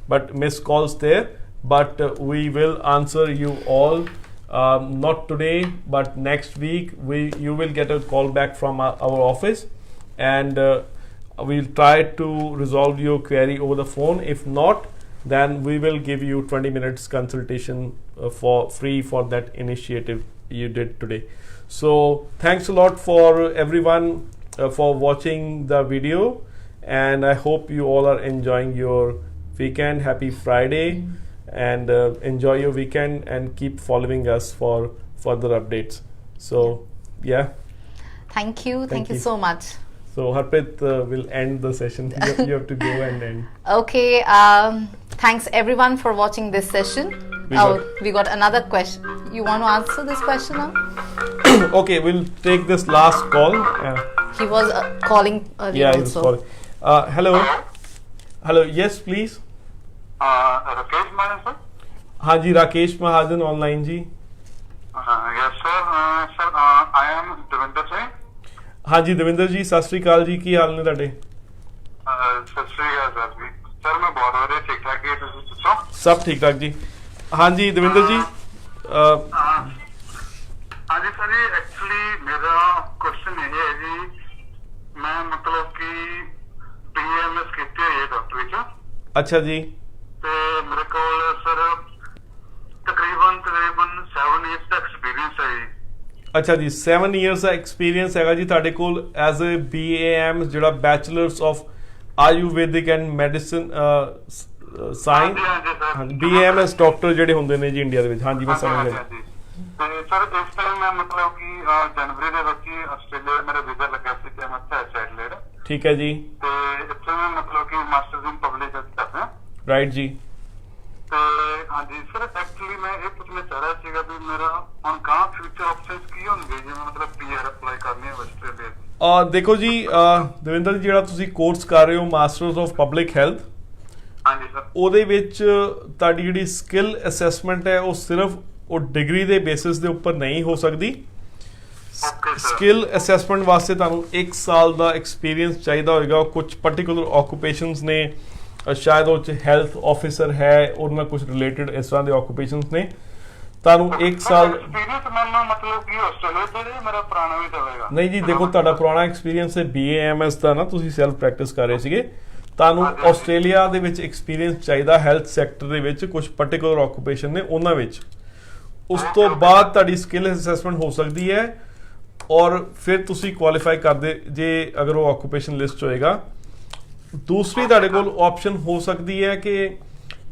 but missed calls there. But we will answer you all. Not today, but next week. You will get a call back from our office, and we'll try to resolve your query over the phone. If not, then we will give you 20 minutes consultation for free for that initiative you did today. So thanks a lot for everyone for watching the video, and I hope you all are enjoying your weekend. Happy Friday, and enjoy your weekend and keep following us for further updates. So yeah, Thank you. Thank you you. so much. so Harpreet will end the session. You have to go and end. Okay. Thanks everyone for watching this session. We got another question. You want to answer this question now? Okay, we'll take this last call. He was calling earlier Yeah, he was also. calling. Hello. Yes, please. Rakesh Mahan, sir? हाँ जी, राकेश महाजन online ji. Yes, sir. Sir, I am Devinder Singh. हाँ जी, ਦਵਿੰਦਰ ਜੀ, ਸਤਿ ਸ੍ਰੀ ਅਕਾਲ ਜੀ, ਕੀ ਹਾਲ ਨੇ ਤੁਹਾਡੇ? ਸਤਿ ਸ਼੍ਰੀ ਅਕਾਲ sir ਜੀ. Sir ਮੈਂ ਬਹੁਤ ਵਧੀਆ, ਠੀਕ ਠਾਕ ਜੀ, ਤੁਸੀਂ ਦੱਸੋ? ਸਭ ਠੀਕ ਠਾਕ ਜੀ. हाँ जी, ਦਵਿੰਦਰ ਜੀ. ਹਾਂਜੀ ਸਰ ਜੀ, ਐਕਚੁਅਲੀ ਮੇਰਾ ਕੁਐਸਚਨ ਇਹ ਹੈ ਜੀ, ਮੈਂ ਮਤਲਬ ਕਿ BAMS ਕੀਤੀ ਹੋਈ ਹੈ ਡਾਕਟਰ ਵਿੱਚ, ਅੱਛਾ ਜੀ. ਤੇ ਮੇਰੇ ਕੋਲ ਸਰ ਤਕਰੀਬਨ 7 years ਦਾ ਐਕਸਪੀਰੀਅੰਸ ਹੈ ਜੀ. ਅੱਛਾ ਜੀ, 7 years ਦਾ ਐਕਸਪੀਰੀਅੰਸ ਹੈਗਾ ਜੀ ਤੁਹਾਡੇ ਕੋਲ ਐਜ਼ ਅ BAM, ਜਿਹੜਾ bachelors of Ayurvedic and medicine science. ਹਾਂਜੀ ਸਰ. ਹਾਂਜੀ, BAMS ਡਾਕਟਰ ਜਿਹੜੇ ਹੁੰਦੇ ਨੇ ਜੀ ਇੰਡੀਆ ਦੇ ਵਿੱਚ. ਹਾਂਜੀ, ਮੈਂ ਸਮਝ ਗਿਆ. ਤੇ ਸਰ ਇਸ ਟਾਈਮ ਮੈਂ ਮਤਲਬ ਕਿ ਜਨਵਰੀ ਦੇ ਵਿੱਚ ਹੀ ਆਸਟ੍ਰੇਲੀਆ ਮੇਰਾ ਵੀਜ਼ਾ ਲੱਗਾ ਸੀ ਤੇ ਮੈਂ ਇੱਥੇ ਐਡਲੇਡ, ਠੀਕ ਹੈ ਜੀ. ਤੇ ਇੱਥੇ ਮੈਂ ਮਤਲਬ ਕਿ ਮਾਸਟਰਸ ਇਨ ਪਬਲਿਕ ਹੈਲਥ ਕਰਦਾ. ਰਾਈਟ ਜੀ. ਤੇ ਹਾਂਜੀ ਸਰ, ਐਕਚੁਅਲੀ ਮੈਂ ਇਹ ਪੁੱਛਣਾ ਚਾਹ ਰਿਹਾ ਸੀਗਾ ਵੀ ਮੇਰਾ ਹੁਣ ਗਾਂ ਫਿਊਚਰ ਆਪਸ਼ਨਸ ਕੀ ਹੋਣਗੇ ਜੇ ਮੈਂ ਮਤਲਬ PR ਅਪਲਾਈ ਕਰਨੀ ਹੈ ਆਸਟ੍ਰੇਲੀਆ ਦੀ? ਦੇਖੋ ਜੀ ਦਵਿੰਦਰ ਜੀ, ਜਿਹੜਾ ਤੁਸੀਂ ਕੋਰਸ ਕਰ ਰਹੇ ਹੋ ਮਾਸਟਰਸ ਆਫ ਪਬਲਿਕ ਹੈਲਥ, ਹਾਂਜੀ ਸਰ. ਉਹਦੇ ਵਿੱਚ ਤੁਹਾਡੀ ਜਿਹੜੀ ਸਕਿੱਲ ਅਸੈਸਮੈਂਟ ਹੈ ਉਹ ਸਿਰਫ ਉਹ ਡਿਗਰੀ ਦੇ ਬੇਸਿਸ ਦੇ ਉੱਪਰ ਨਹੀਂ ਹੋ ਸਕਦੀ. Okay sir. ਸਕਿੱਲ ਅਸੈਸਮੈਂਟ ਵਾਸਤੇ ਤੁਹਾਨੂੰ 1 ਸਾਲ ਦਾ ਐਕਸਪੀਰੀਅੰਸ ਚਾਹੀਦਾ ਹੋਏਗਾ. ਕੁਝ ਪਾਰਟਿਕੂਲਰ ਆਕੂਪੇਸ਼ਨਸ ਨੇ, ਸ਼ਾਇਦ ਉਹ 'ਚ ਹੈਲਥ ਆਫਿਸਰ ਹੈ, ਉਹਦੇ ਨਾਲ ਕੁਝ ਰਿਲੇਟਡ ਇਸ ਤਰ੍ਹਾਂ ਦੇ ਆਕੂਪੇਸ਼ਨਸ ਨੇ. ਤੁਹਾਨੂੰ 1 ਸਾਲ ਐਕਸਪੀਰੀਅੰਸ ਮੈਨੂੰ ਮਤਲਬ ਕਿ ਆਸਟ੍ਰੇਲੀਆ ਦੇ ਮੇਰਾ ਪੁਰਾਣਾ ਵੀ ਹੋਵੇਗਾ? ਨਹੀਂ ਜੀ, ਦੇਖੋ ਤੁਹਾਡਾ ਪੁਰਾਣਾ ਐਕਸਪੀਰੀਅੰਸ ਹੈ BAMS ਦਾ ਨਾ, ਤੁਸੀਂ ਸੈਲਫ ਪ੍ਰੈਕਟਿਸ ਕਰ ਰਹੇ ਸੀਗੇ. ਤੁਹਾਨੂੰ ਆਸਟ੍ਰੇਲੀਆ ਦੇ ਵਿੱਚ ਐਕਸਪੀਰੀਅੰਸ ਚਾਹੀਦਾ ਹੈਲਥ ਸੈਕਟਰ ਦੇ ਵਿੱਚ, ਕੁਝ ਪਾਰਟਿਕੂਲਰ ਆਕੂਪੇਸ਼ਨ ਨੇ ਉਹਨਾਂ ਵਿੱਚ. ਉਸ ਤੋਂ ਬਾਅਦ ਤੁਹਾਡੀ ਸਕਿੱਲ ਅਸੈਸਮੈਂਟ ਹੋ ਸਕਦੀ ਹੈ ਔਰ ਫਿਰ ਤੁਸੀਂ ਕੁਆਲੀਫਾਈ ਕਰਦੇ ਜੇ ਅਗਰ ਉਹ ਆਕੂਪੇਸ਼ਨ ਲਿਸਟ ਹੋਏਗਾ. ਦੂਸਰੀ ਤੁਹਾਡੇ ਕੋਲ ਆਪਸ਼ਨ ਹੋ ਸਕਦੀ ਹੈ ਕਿ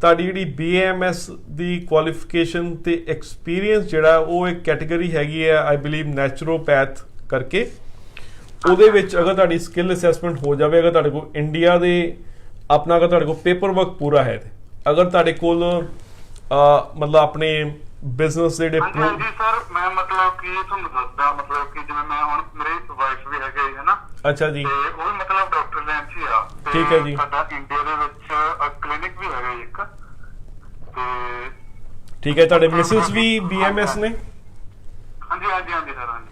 ਤੁਹਾਡੀ ਜਿਹੜੀ BAMS ਦੀ ਕੁਆਲੀਫਿਕੇਸ਼ਨ ਤੇ ਐਕਸਪੀਰੀਅੰਸ ਜਿਹੜਾ ਉਹ ਇੱਕ ਕੈਟੇਗਰੀ ਹੈਗੀ ਹੈ, ਆਈ ਬਿਲੀਵ ਨੈਚੁਰੋਪੈਥ ਕਰਕੇ. ਉਹਦੇ ਵਿੱਚ ਅਗਰ ਤੁਹਾਡੀ ਸਕਿੱਲ ਅਸੈਸਮੈਂਟ ਹੋ ਜਾਵੇ, ਅਗਰ ਤੁਹਾਡੇ ਕੋਲ ਇੰਡੀਆ ਦੇ ਆਪਣਾ ਅਗਰ ਤੁਹਾਡੇ ਕੋਲ ਪੇਪਰ ਵਰਕ ਪੂਰਾ ਹੈ, ਤੇ ਅਗਰ ਤੁਹਾਡੇ ਕੋਲ ਮਤਲਬ ਆਪਣੇ ਬਿਜ਼ਨਸ ਦੇ ਹਾਂਜੀ ਹਾਂਜੀ ਸਰ, ਮੈਂ ਮਤਲਬ ਕਿ ਤੁਹਾਨੂੰ ਦੱਸਦਾ, ਮਤਲਬ ਕਿ ਜਿਵੇਂ ਮੈਂ ਹੁਣ ਮੇਰੀ ਵਾਈਫ ਵੀ ਹੈਗੇ ਹੈ ਨਾ. ਅੱਛਾ ਜੀ. ਤੇ ਉਹ ਵੀ ਮਤਲਬ ਡਾਕਟਰ ਲਾਈਨ 'ਚ ਹੀ ਆ. ਠੀਕ ਹੈ ਜੀ. ਸਾਡਾ ਇੰਡੀਆ ਦੇ ਵਿੱਚ ਕਲੀਨਿਕ ਵੀ ਹੈਗਾ ਇੱਕ. ਤੇ ਠੀਕ ਹੈ, ਤੁਹਾਡੇ ਮਿਸਿਸ ਵੀ BAMS ਨੇ? ਹਾਂਜੀ ਹਾਂਜੀ ਹਾਂਜੀ ਸਰ. ਹਾਂਜੀ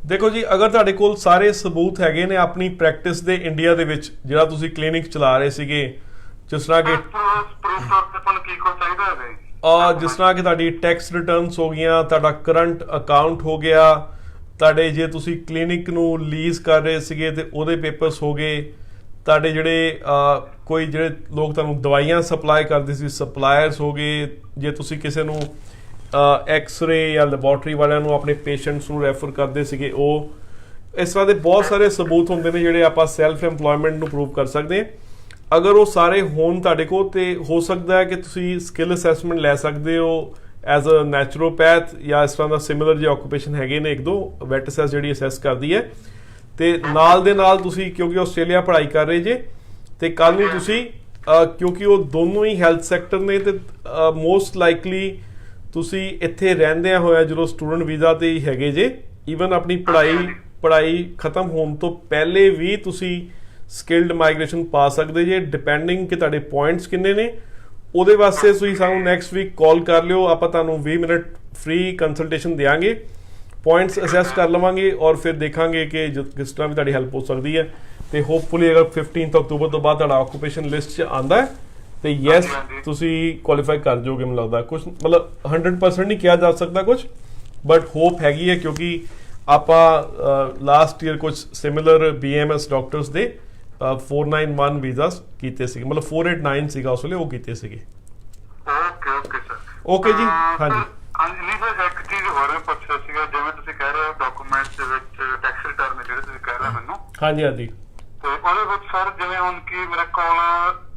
ਦੇਖੋ ਜੀ, ਅਗਰ ਤੁਹਾਡੇ ਕੋਲ ਸਾਰੇ ਸਬੂਤ ਹੈਗੇ ਨੇ ਆਪਣੀ ਪ੍ਰੈਕਟਿਸ ਦੇ ਇੰਡੀਆ ਦੇ ਵਿੱਚ, ਜਿਹੜਾ ਤੁਸੀਂ ਕਲੀਨਿਕ ਚਲਾ ਰਹੇ ਸੀਗੇ, ਜਿਸ ਤਰ੍ਹਾਂ ਕਿ ਕੀ ਕੋ ਚਾਹੀਦਾ ਹੈ? ਜਿਸ ਤਰ੍ਹਾਂ ਕਿ ਤੁਹਾਡੀ ਟੈਕਸ ਰਿਟਰਨਸ ਹੋ ਗਈਆਂ, ਤੁਹਾਡਾ ਕਰੰਟ ਅਕਾਊਂਟ ਹੋ ਗਿਆ, ਤੁਹਾਡੇ ਜੇ ਤੁਸੀਂ ਕਲੀਨਿਕ ਨੂੰ ਲੀਜ਼ ਕਰ ਰਹੇ ਸੀਗੇ ਤੇ ਉਹਦੇ ਪੇਪਰਸ ਹੋ ਗਏ, ਤੁਹਾਡੇ ਜਿਹੜੇ ਕੋਈ ਜਿਹੜੇ ਲੋਕ ਤੁਹਾਨੂੰ ਦਵਾਈਆਂ ਸਪਲਾਈ ਕਰਦੇ ਸੀ ਸਪਲਾਇਰਸ ਹੋ ਗਏ, ਜੇ ਤੁਸੀਂ ਕਿਸੇ ਨੂੰ ਐਕਸ-ਰੇ ਜਾਂ ਲੈਬੋਰਟਰੀ ਵਾਲਿਆਂ ਨੂੰ ਆਪਣੇ ਪੇਸ਼ੈਂਟਸ ਨੂੰ ਰੈਫਰ ਕਰਦੇ ਸੀਗੇ ਉਹ, ਇਸ ਤਰ੍ਹਾਂ ਦੇ ਬਹੁਤ ਸਾਰੇ ਸਬੂਤ ਹੁੰਦੇ ਨੇ ਜਿਹੜੇ ਆਪਾਂ ਸੈਲਫ ਏਮਪਲੋਇਮੈਂਟ ਨੂੰ ਪ੍ਰੂਵ ਕਰ ਸਕਦੇ ਹਾਂ। ਅਗਰ ਉਹ ਸਾਰੇ ਹੋਣ ਤੁਹਾਡੇ ਕੋਲ ਤੇ ਹੋ ਸਕਦਾ ਹੈ ਕਿ ਤੁਸੀਂ ਸਕਿੱਲ ਅਸੈਸਮੈਂਟ ਲੈ ਸਕਦੇ ਹੋ ਐਜ਼ ਅ ਨੈਚੁਰੋਪੈਥ ਜਾਂ ਇਸ ਤਰ੍ਹਾਂ ਦਾ ਸਿਮਿਲਰ ਜਿਹੇ ਆਕੂਪੇਸ਼ਨ ਹੈਗੇ ਨੇ ਇੱਕ ਦੋ ਵੈਟ ਅਸੈਸ ਜਿਹੜੀ ਅਸੈਸ ਕਰਦੀ ਹੈ। ਤੇ ਨਾਲ ਦੇ ਨਾਲ ਤੁਸੀਂ ਕਿਉਂਕਿ ਆਸਟ੍ਰੇਲੀਆ ਪੜ੍ਹਾਈ ਕਰ ਰਹੇ ਜੇ ਤੇ ਕੱਲ ਨੂੰ ਤੁਸੀਂ ਕਿਉਂਕਿ ਉਹ ਦੋਨੋਂ ਹੀ ਹੈਲਥ ਸੈਕਟਰ ਨੇ ਤੇ ਮੋਸਟ ਲਾਈਕਲੀ ਤੁਸੀਂ ਇੱਥੇ ਰਹਿੰਦਿਆਂ ਹੋਇਆ ਜਦੋਂ ਸਟੂਡੈਂਟ ਵੀਜ਼ਾ ਤੇ ਹੀ ਹੈਗੇ ਜੇ ਈਵਨ ਆਪਣੀ ਪੜ੍ਹਾਈ ਖਤਮ ਹੋਣ ਤੋਂ ਪਹਿਲੇ ਵੀ ਤੁਸੀਂ ਸਕਿਲਡ ਮਾਈਗ੍ਰੇਸ਼ਨ ਪਾ ਸਕਦੇ ਜੇ ਡਿਪੈਂਡਿੰਗ ਕਿ ਤੁਹਾਡੇ ਪੁਆਇੰਟਸ ਕਿੰਨੇ ਨੇ। ਉਹਦੇ ਵਾਸਤੇ ਤੁਸੀਂ ਸਾਨੂੰ ਨੈਕਸਟ ਵੀਕ ਕਾਲ ਕਰ ਲਿਓ, ਆਪਾਂ ਤੁਹਾਨੂੰ 20 ਮਿੰਟ ਫ੍ਰੀ ਕੰਸਲਟੇਸ਼ਨ ਦੇਵਾਂਗੇ, ਪੁਆਇੰਟਸ ਅਸੈਸ ਕਰ ਲਵਾਂਗੇ ਔਰ ਫਿਰ ਦੇਖਾਂਗੇ ਕਿ ਕਿਸ ਤਰ੍ਹਾਂ ਵੀ ਤੁਹਾਡੀ ਹੈਲਪ ਹੋ ਸਕਦੀ ਹੈ। ਤੇ ਹੋਪਫੁਲੀ ਅਗਰ 15 ਅਕਤੂਬਰ ਤੋਂ ਬਾਅਦ ਤੁਹਾਡਾ ਆਕੂਪੇਸ਼ਨ ਲਿਸਟ 'ਚ ਆਉਂਦਾ ਹੈ ਤੇ ਯੈਸ ਤੁਸੀਂ ਕੁਆਲੀਫਾਈ ਕਰ ਜਾਓਗੇ। ਮੈਨੂੰ ਲੱਗਦਾ ਕੁਝ ਮਤਲਬ 100% ਨਹੀਂ ਕਿਹਾ ਜਾ ਸਕਦਾ ਕੁਝ, ਬਟ ਹੋਪ ਹੈਗੀ ਹੈ ਕਿਉਂਕਿ ਆਪਾਂ ਲਾਸਟ ਈਅਰ ਕੁਝ ਸਿਮਿਲਰ BMS ਡਾਕਟਰਸ ਦੇ 491 ਵੀਜ਼ਾਸ ਕੀਤੇ ਸੀਗੇ, ਮਤਲਬ 489 ਸੀਗਾ ਉਸ ਵੇਲੇ ਉਹ ਕੀਤੇ ਸੀਗੇ। Okay sir. ਓਕੇ ਜੀ। ਹਾਂਜੀ ਨਹੀਂ ਸਰ ਇੱਕ ਚੀਜ਼ ਹੋਰ ਪੁੱਛਿਆ ਸੀਗਾ, ਜਿਵੇਂ ਤੁਸੀਂ ਕਹਿ ਰਹੇ ਹੋ ਡਾਕੂਮੈਂਟਸ ਦੇ ਵਿੱਚ ਟੈਕਸ ਰਿਟਰਨ ਜਿਹੜੇ ਤੁਸੀਂ ਕਹਿ ਰਹੇ ਮੈਨੂੰ, ਹਾਂਜੀ ਹਾਂਜੀ, ਤੇ ਉਹਦੇ ਵਿੱਚ ਸਰ ਜਿਵੇਂ ਹੁਣ ਕੀ ਮੇਰੇ ਕੋਲ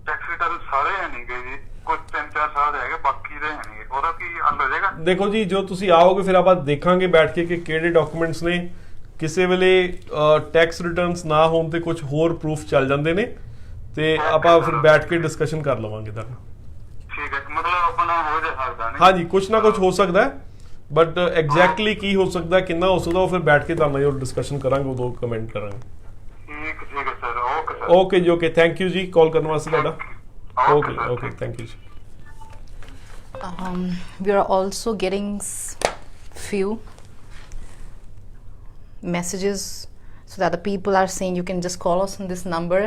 ਟੈਕਸ ਰਿਟਰਨ ਸਾਰੇ ਹੈ ਨਹੀਂ ਗਏ ਜੀ, ਕੁਝ 3-4 ਸਾਲ ਦੇ ਹੈਗੇ ਬਾਕੀ ਦੇ ਹੈ ਨਹੀਂ, ਉਹਦਾ ਕੀ ਹੱਲ ਹੋ ਜਾਏਗਾ? ਦੇਖੋ ਜੀ ਜੋ ਤੁਸੀਂ ਆਓਗੇ ਫਿਰ ਆਪਾਂ ਦੇਖਾਂਗੇ ਬੈਠ ਕੇ ਕਿ ਕਿਹੜੇ ਡਾਕੂਮੈਂਟਸ ਨੇ, ਕਿਸੇ ਵੇਲੇ ਟੈਕਸ ਰਿਟਰਨਸ ਨਾ ਹੋਣ ਤੇ ਕੁਝ ਹੋਰ ਪ੍ਰੂਫ ਚੱਲ ਜਾਂਦੇ ਨੇ ਤੇ ਆਪਾਂ ਫਿਰ ਬੈਠ ਕੇ ਡਿਸਕਸ਼ਨ ਕਰ ਲਵਾਂਗੇ ਤੁਹਾਡਾ। ਠੀਕ ਹੈ, ਮਤਲਬ ਆਪਣਾ ਹੋ ਜਾ ਸਕਦਾ ਨਹੀਂ? ਹਾਂਜੀ ਕੁਝ ਨਾ ਕੁਝ ਹੋ ਸਕਦਾ ਹੈ, ਬਟ ਐਗਜ਼ੈਕਟਲੀ ਕੀ ਹੋ ਸਕਦਾ ਕਿੰਨਾ ਹੋ ਸਕਦਾ ਉਹ ਫਿਰ ਬੈਠ ਕੇ ਤੁਹਾਨੂੰ ਉਹ ਡਿਸਕਸ਼ਨ ਕਰਾਂਗੇ, ਉਦੋਂ ਕਮੈਂਟ ਕਰਾਂਗੇ। ਠੀਕ ਹੈ ਸਰ। Okay sir. ਓਕੇ ਜੀ, ਓਕੇ, ਥੈਂਕ ਯੂ ਜੀ ਕਾਲ ਕਰਨ ਵਾਸਤੇ ਤੁਹਾਡਾ। ਓਕੇ ਥੈਂਕ ਯੂ ਜੀ। We are also getting few messages so that the people are saying you can just call us on this number,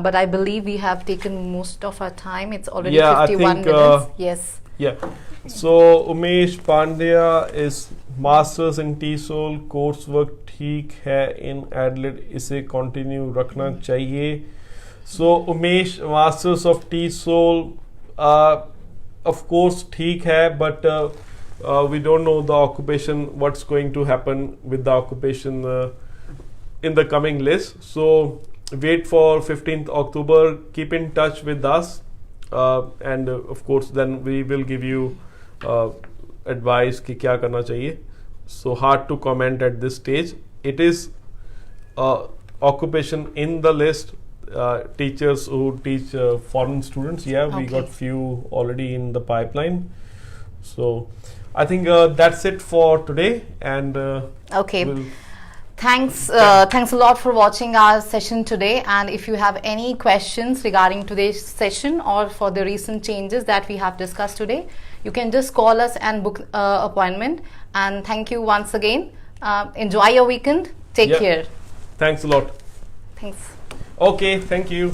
but I believe we have taken most of our time. It's already 51 minutes. Yes. Yeah. So Umesh Pandya is masters in TESOL, coursework ठीक है in Adelaide, इसे continue रखना चाहिए। So Umesh, masters of TESOL, of course ठीक है, but we don't know the occupation, what's going to happen with the occupation in the coming list. So wait for 15th October, keep in touch with us, and of course then we will give you advice कि क्या करना चाहिए. So hard to comment at this stage. It is occupation in the list. Teachers who teach foreign students, we got few already in the pipeline. So I think that's it for today, and okay, thanks a lot for watching our session today. And if you have any questions regarding today's session or for the recent changes that we have discussed today, you can just call us and book appointment. And thank you once again. Enjoy your weekend. Take care. Thanks a lot. Thanks. Okay, thank you.